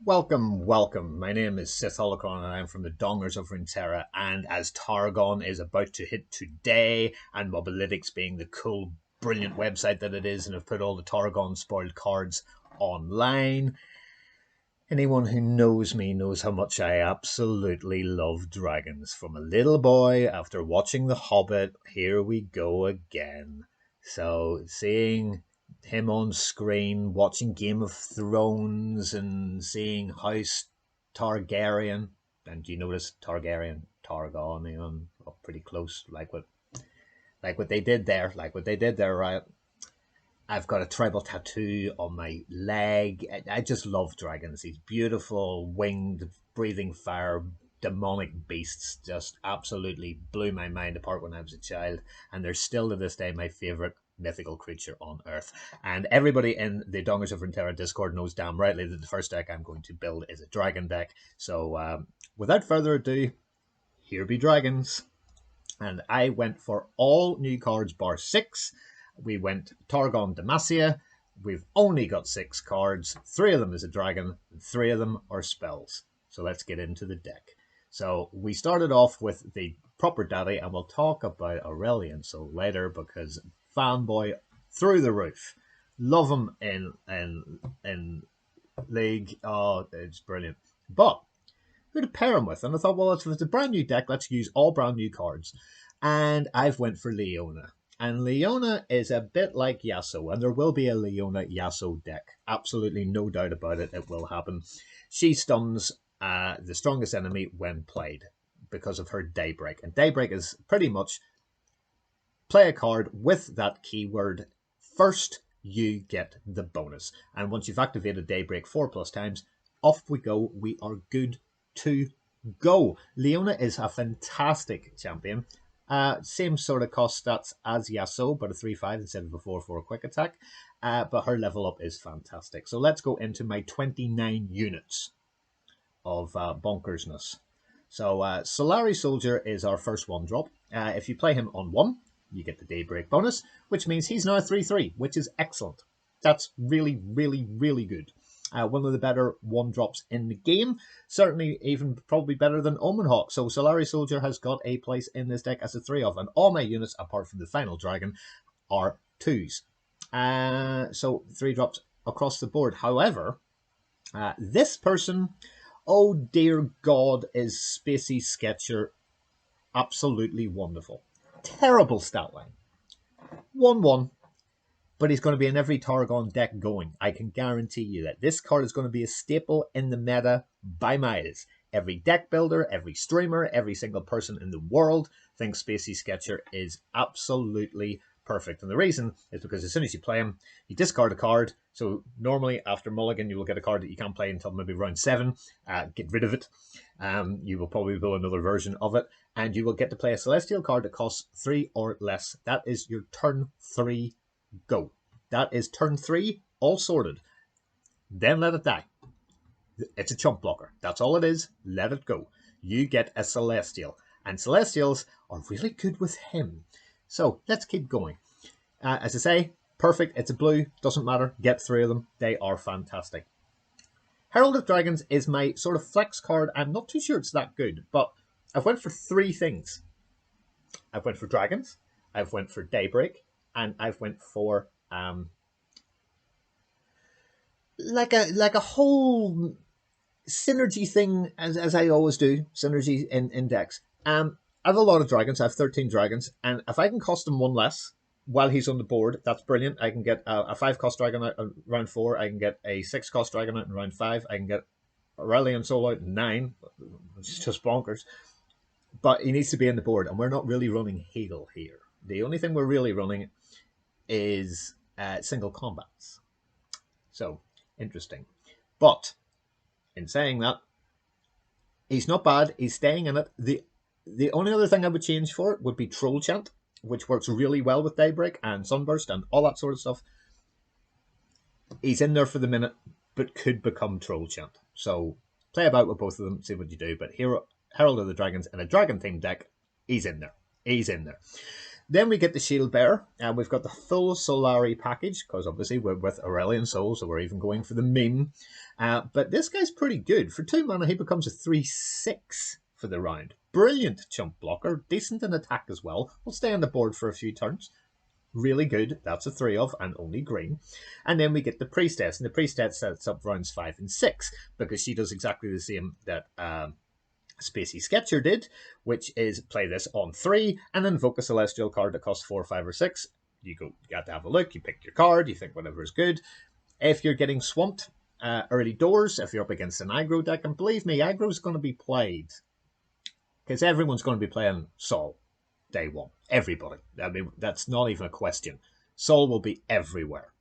Welcome, welcome. My name is Sith Holocron and I'm from the Dongers of Runeterra. And as Targon is about to hit today, and Mobalytics being the cool, brilliant website that it is, and have put all the Targon spoiled cards online, anyone who knows me knows how much I absolutely love dragons. From a little boy, after watching The Hobbit, here we go again. So, seeing him on screen, watching Game of Thrones, and seeing House Targaryen, and you notice Targaryen, Targon, up pretty close, like what they did there, right? I've got a tribal tattoo on my leg. I just love dragons. These beautiful, winged, breathing fire, demonic beasts just absolutely blew my mind apart when I was a child. And they're still to this day my favourite mythical creature on Earth. And everybody in the Dongers of Runeterra Discord knows damn rightly that the first deck I'm going to build is a dragon deck. So without further ado, here be dragons. And I went for all new cards bar 6. We went Targon Demacia. We've only got 6 cards. 3 of them is a dragon, and 3 of them are spells. So let's get into the deck. So we started off with the proper daddy, and we'll talk about Aurelian so later because fanboy through the roof. Love him in League. Oh, it's brilliant. But who to pair him with? And I thought, well, if it's a brand new deck, let's use all brand new cards. And I've went for Leona. And Leona is a bit like Yasuo, and there will be a Leona Yasuo deck. Absolutely no doubt about it, it will happen. She stuns the strongest enemy when played because of her Daybreak. And Daybreak is pretty much play a card with that keyword. First, you get the bonus. And once you've activated Daybreak 4+ times, off we go. We are good to go. Leona is a fantastic champion. Same sort of cost stats as Yasuo, but a 3-5 instead of a 4-4 quick attack. But her level up is fantastic. So let's go into my 29 units of bonkersness. So Solari Soldier is our first 1-drop. If you play him on 1, you get the Daybreak bonus, which means he's now a 3-3, which is excellent. That's really, really, really good. One of the better 1-drops in the game. Certainly even probably better than Omen Hawk. So Solari Soldier has got a place in this deck as a 3-of. And all my units, apart from the final dragon, are 2s. So 3 drops across the board. However, this person, oh dear God, is Spacey Sketcher absolutely wonderful. Terrible stat line. 1-1. But he's going to be in every Targon deck going. I can guarantee you that. This card is going to be a staple in the meta by miles. Every deck builder, every streamer, every single person in the world thinks Spacey Sketcher is absolutely perfect. And the reason is because as soon as you play him, you discard a card. So normally after Mulligan, you will get a card that you can't play until maybe round 7. Get rid of it. You will probably build another version of it. And you will get to play a Celestial card that costs 3 or less. That is your turn 3 go. That is turn 3, all sorted. Then let it die. It's a chump blocker. That's all it is. Let it go. You get a Celestial. And Celestials are really good with him. So let's keep going. As I say, perfect. It's a blue. Doesn't matter. Get 3 of them. They are fantastic. Herald of Dragons is my sort of flex card. I'm not too sure it's that good, but I've went for 3 things. I've went for dragons. I've went for Daybreak. And I've went for like a whole synergy thing, as I always do, synergy in decks. I have a lot of dragons. I have 13 dragons, and if I can cost him 1 less while he's on the board, that's brilliant. I can get a 5-cost dragon out in round 4. I can get a 6-cost dragon out in round 5. I can get Aurelian Soul out in 9, which is just bonkers. But he needs to be in the board, and we're not really running Hegel here. The only thing we're really running is single combats. So, interesting. But, in saying that, he's not bad. He's staying in it. The only other thing I would change for it would be Troll Chant, which works really well with Daybreak and Sunburst and all that sort of stuff. He's in there for the minute, but could become Troll Chant. So, play about with both of them, see what you do. But Herald of the Dragons in a Dragon-themed deck, he's in there. He's in there. Then we get the Shield Bearer, and we've got the full Solari package, because obviously we're with Aurelion Soul, so we're even going for the meme. But this guy's pretty good. For 2 mana, he becomes a 3/6 for the round. Brilliant chump blocker, decent in attack as well. Will stay on the board for a few turns. Really good. That's a 3 of, and only green. And then we get the Priestess, and the Priestess sets up rounds 5 and 6, because she does exactly the same that Spacey Sketcher did, which is play this on 3 and invoke a celestial card that costs 4, 5, or 6. You got to have a look, you pick your card, you think whatever is good. If you're getting swamped early doors, if you're up against an aggro deck, and believe me, aggro is going to be played, because everyone's going to be playing Sol day one. Everybody. I mean, that's not even a question. Sol will be everywhere.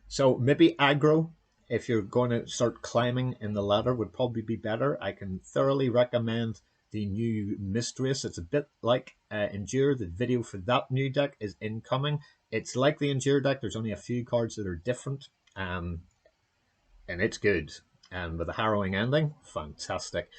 So maybe aggro, if you're going to start climbing in the ladder, would probably be better. I can thoroughly recommend the new Mistress. It's a bit like Endure. The video for that new deck is incoming. It's like the Endure deck. There's only a few cards that are different. And it's good. And with a harrowing ending, fantastic.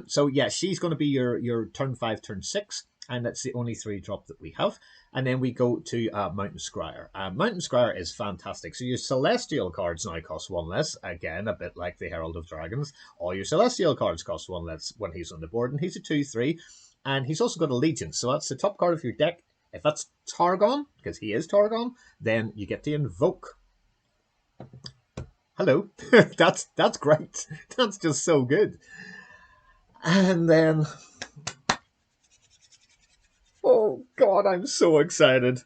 So yeah, she's going to be your turn 5, turn 6. And that's the only 3-drop that we have. And then we go to Mountain Scryer. Mountain Scryer is fantastic. So your Celestial cards now cost 1 less. Again, a bit like the Herald of Dragons. All your Celestial cards cost 1 less when he's on the board. And he's a 2/3. And he's also got Allegiance. So that's the top card of your deck. If that's Targon, because he is Targon, then you get to invoke. Hello. That's great. That's just so good. And then... oh, God, I'm so excited.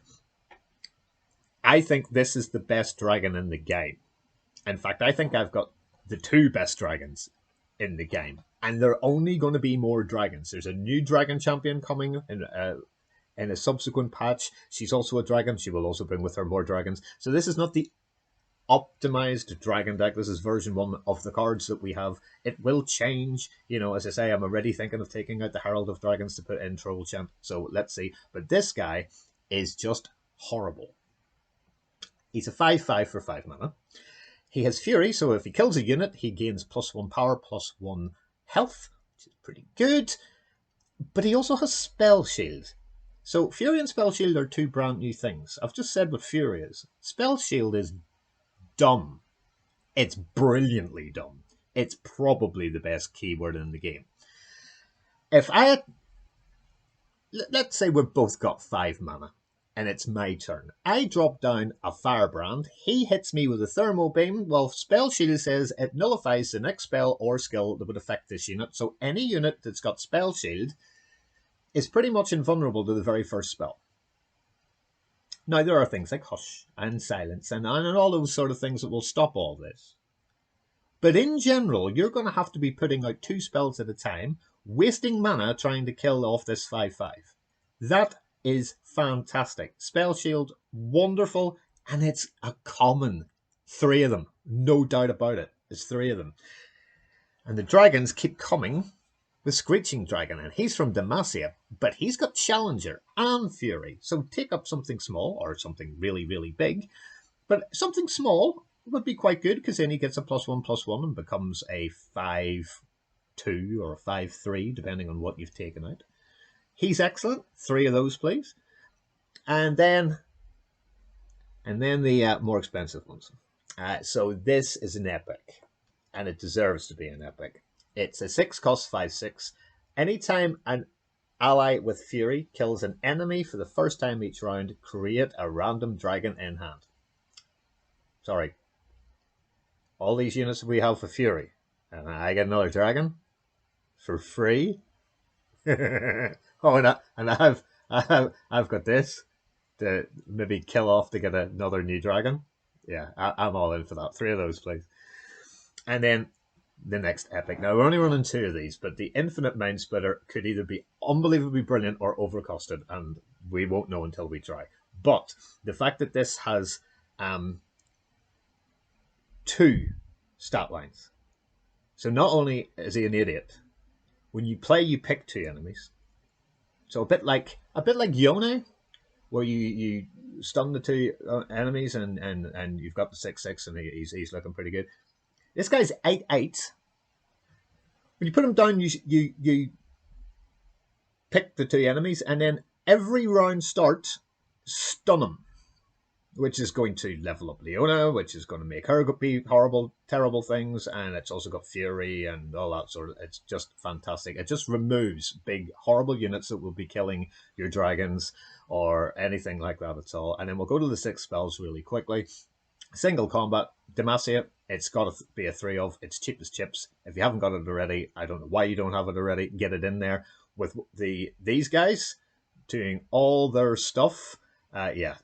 I think this is the best dragon in the game. In fact, I think I've got the 2 best dragons in the game. And there are only going to be more dragons. There's a new dragon champion coming in a subsequent patch. She's also a dragon. She will also bring with her more dragons. So this is not the optimized dragon deck. This is version 1 of the cards that we have. It will change. You know, as I say, I'm already thinking of taking out the Herald of Dragons to put in Troll Champ. So let's see. But this guy is just horrible. He's a 5/5 for 5 mana. He has Fury, so if he kills a unit, he gains +1 power, +1 health, which is pretty good. But he also has Spell Shield. So Fury and Spell Shield are 2 brand new things. I've just said what Fury is. Spell Shield is dumb. It's brilliantly dumb. It's probably the best keyword in the game. If I had... let's say we've both got 5 mana, and it's my turn. I drop down a Firebrand. He hits me with a Thermal Beam. Well, Spell Shield says it nullifies the next spell or skill that would affect this unit. So any unit that's got Spell Shield is pretty much invulnerable to the very first spell. Now, there are things like Hush and Silence and all those sort of things that will stop all this. But in general, you're going to have to be putting out 2 spells at a time, wasting mana trying to kill off this 5/5. That is fantastic. Spell Shield, wonderful, and it's a common. 3 of them, no doubt about it. It's 3 of them. And the dragons keep coming. The Screeching Dragon, and he's from Demacia, but he's got Challenger and Fury. So take up something small or something really, really big. But something small would be quite good, because then he gets a +1/+1 and becomes a 5/2 or a 5/3, depending on what you've taken out. He's excellent. 3 of those, please. And then the more expensive ones. So this is an epic, and it deserves to be an epic. It's a 6 cost 5/6. Anytime an ally with Fury kills an enemy for the first time each round, create a random dragon in hand. Sorry. All these units we have for Fury, and I get another dragon for free. Oh, and I've got this to maybe kill off to get another new dragon. Yeah, I'm all in for that. 3 of those, please. And then the next epic. Now, we're only running 2 of these, but the Infinite Mind Splitter could either be unbelievably brilliant or overcosted, and we won't know until we try. But the fact that this has 2 stat lines. So not only is he an idiot, when you play, you pick 2 enemies. So a bit like Yone, where you stun the 2 enemies and you've got the 6/6 and he's looking pretty good. This guy's 8/8. When you put him down, you pick the two enemies, and then every round start, stun them, which is going to level up Leona, which is going to make her be horrible, terrible things, and it's also got Fury and all that sort of. It's just fantastic. It just removes big, horrible units that will be killing your dragons or anything like that at all. And then we'll go to the 6 spells really quickly. Single combat, Demacia. It's got to be a 3 of. It's cheap as chips. If you haven't got it already, I don't know why you don't have it already. Get it in there with these guys doing all their stuff. Yeah,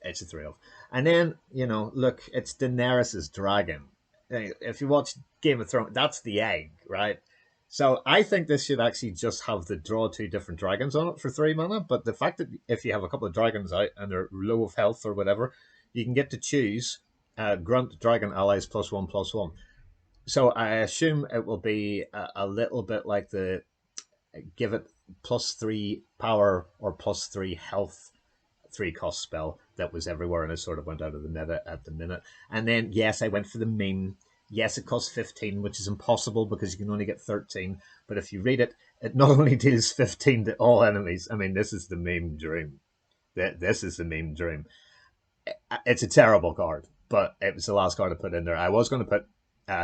it's a 3 of. And then, look, it's Daenerys' dragon. If you watch Game of Thrones, that's the egg, right? So I think this should actually just have the draw 2 different dragons on it for 3 mana. But the fact that if you have a couple of dragons out and they're low of health or whatever, you can get to choose grant dragon allies +1/+1. So I assume it will be a little bit like the give it +3 power or +3 health 3 cost spell that was everywhere and it sort of went out of the meta at the minute. And then, yes, I went for the meme. Yes, it costs 15, which is impossible because you can only get 13. But if you read it, it not only deals 15 to all enemies. I mean, this is the meme dream. This is the meme dream. It's a terrible card, but it was the last card I put in there. I was going to put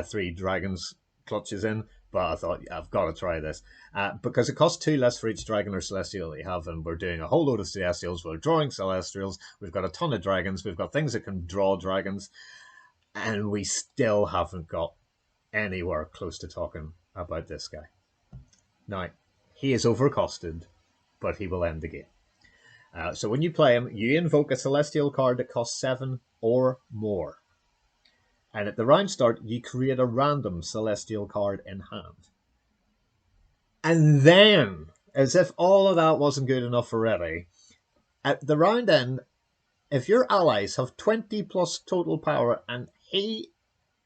3 dragons clutches in, but I thought I've got to try this because it costs 2 less for each dragon or celestial that you have, and we're doing a whole load of celestials. We're drawing celestials. We've got a ton of dragons. We've got things that can draw dragons, and we still haven't got anywhere close to talking about this guy. Now, he is overcosted, but he will end the game. So when you play him, you invoke a celestial card that costs 7 or more. And at the round start, you create a random celestial card in hand. And then, as if all of that wasn't good enough already, at the round end, if your allies have 20 plus total power and he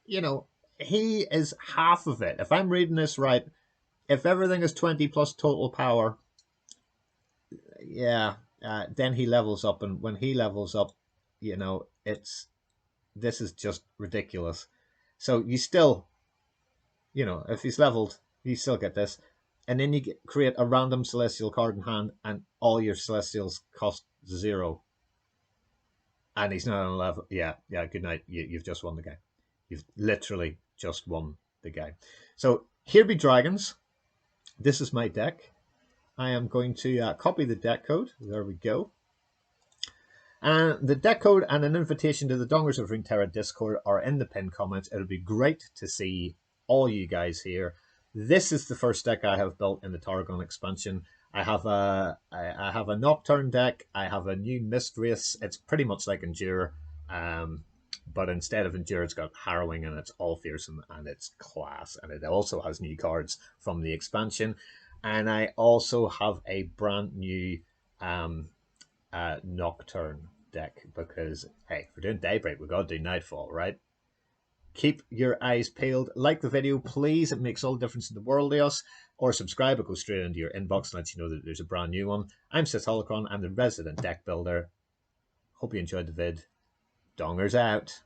is half of it. If I'm reading this right, if everything is 20 plus total power, then he levels up. And when he levels up, this is just ridiculous. So you still, if he's leveled, you still get this. And then you create a random celestial card in hand, and all your celestials cost 0. And he's not on level. Yeah, good night. You've just won the game. You've literally just won the game. So here be dragons. This is my deck. I am going to copy the deck code. There we go. And the deck code and an invitation to the Dongers of Runeterra Discord are in the pinned comments. It'll be great to see all you guys here. This is the first deck I have built in the Targon expansion. I have a Nocturne deck. I have a new Mist Race. It's pretty much like Endure, but instead of Endure, it's got Harrowing, and it's all fearsome, and it's class. And it also has new cards from the expansion. And I also have a brand new Nocturne deck because, hey, if we're doing Daybreak, we've got to do Nightfall, right? Keep your eyes peeled. Like the video, please. It makes all the difference in the world to us. Or subscribe. It goes straight into your inbox and lets you know that there's a brand new one. I'm Sith Holocron. I'm the resident deck builder. Hope you enjoyed the vid. Dongers out.